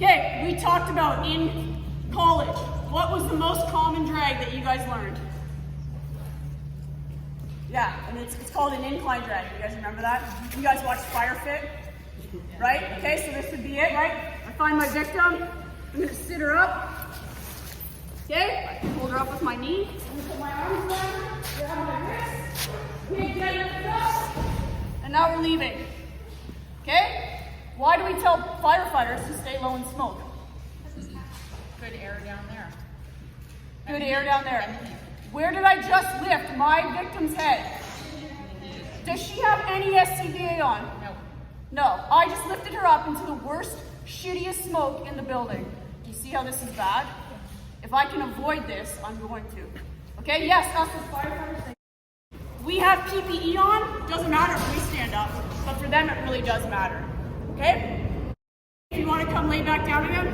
Okay, we talked about in college, what was the most common drag that you guys learned? Yeah, and it's called an incline drag. You guys remember that? You guys watched Firefighter, right? Okay, so this would be it, right? I find my victim. I'm gonna sit her up. Okay, I can hold her up with my knee. I'm gonna put my arms around her, grab my wrist. Okay, get it up. And now we're leaving. Okay? Why do we tell firefighters to stay low and smoke? Good air down there. Good air down there. Where did I just lift my victim's head? Does she have any SCBA on? No. No. I just lifted her up into the worst, shittiest smoke in the building. Do you see how this is bad? If I can avoid this, I'm going to. Okay, yes, us as firefighters. We have PPE on. Doesn't matter if we stand up, but for them it really does matter. Okay? If you want to come lay back down again,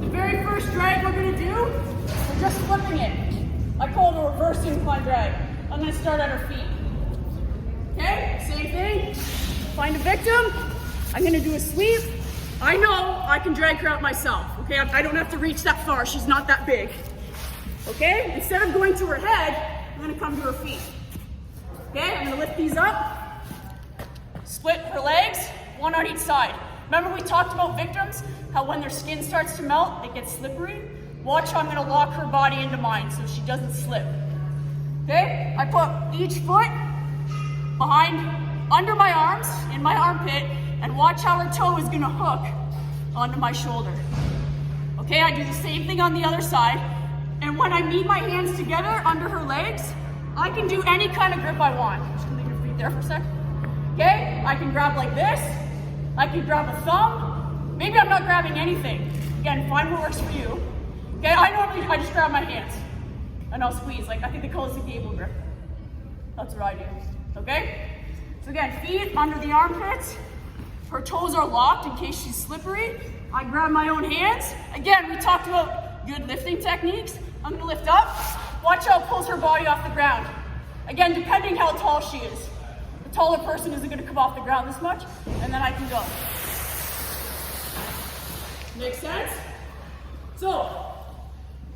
the very first drag we're going to do, we're just flipping it. I call it a reverse incline drag. I'm going to start at her feet. Okay? Same thing. Find a victim. I'm going to do a sweep. I know I can drag her out myself. Okay? I don't have to reach that far. She's not that big. Okay? Instead of going to her head, I'm going to come to her feet. Okay? I'm going to lift these up. Split her legs, one on each side. Remember we talked about victims, how when their skin starts to melt, it gets slippery? Watch how I'm gonna lock her body into mine so she doesn't slip. Okay? I put each foot behind, under my arms, in my armpit, and watch how her toe is gonna hook onto my shoulder. Okay, I do the same thing on the other side, and when I meet my hands together under her legs, I can do any kind of grip I want. Just gonna leave your feet there for a sec. Okay, I can grab like this. I can grab a thumb. Maybe I'm not grabbing anything. Again, find what works for you. Okay, I just grab my hands and I'll squeeze. Like I think they call this a gable grip. That's what I do. Okay? So again, feet under the armpits. Her toes are locked in case she's slippery. I grab my own hands. Again, we talked about good lifting techniques. I'm gonna lift up. Watch how it pulls her body off the ground. Again, depending how tall she is. The taller person isn't going to come off the ground this much, and then I can go. Make sense? So,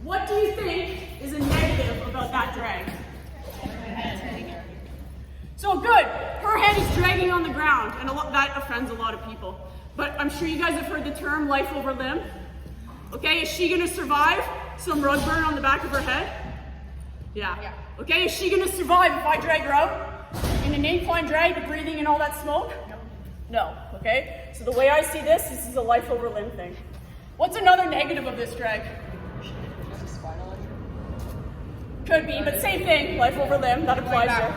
what do you think is a negative about that drag? So good, her head is dragging on the ground, and that offends a lot of people. But I'm sure you guys have heard the term life over limb. Okay, is she going to survive some rug burn on the back of her head? Yeah. Okay, is she going to survive if I drag her out? In an incline drag, breathing in all that smoke? No. Okay? So the way I see this is a life over limb thing. What's another negative of this drag? Could be, but same thing, life over limb, that applies there.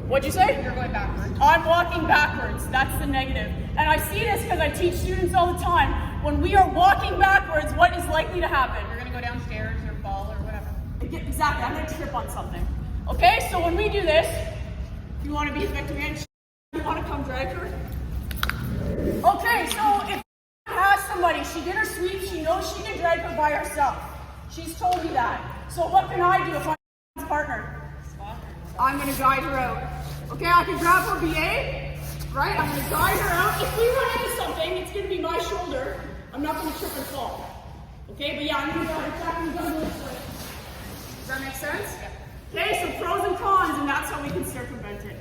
What'd you say? You're going backwards. I'm walking backwards, that's the negative. And I see this because I teach students all the time. When we are walking backwards, what is likely to happen? You're going to go downstairs or fall or whatever. Exactly, I'm going to trip on something. Okay, so when we do this, you want to be a victim again? You want to come drag her? Okay, so if has somebody, she did her sweep, she knows she can drag her by herself. She's told me that. So what can I do if I'm a partner? I'm going to guide her out. Okay, I can grab her BA, right? I'm going to guide her out. If we run into something, it's going to be my shoulder. I'm not going to trip and fall. Okay, but yeah, I'm going to go exactly this way. Does that make sense? Okay, so pros and cons, and that's how we can circumvent it.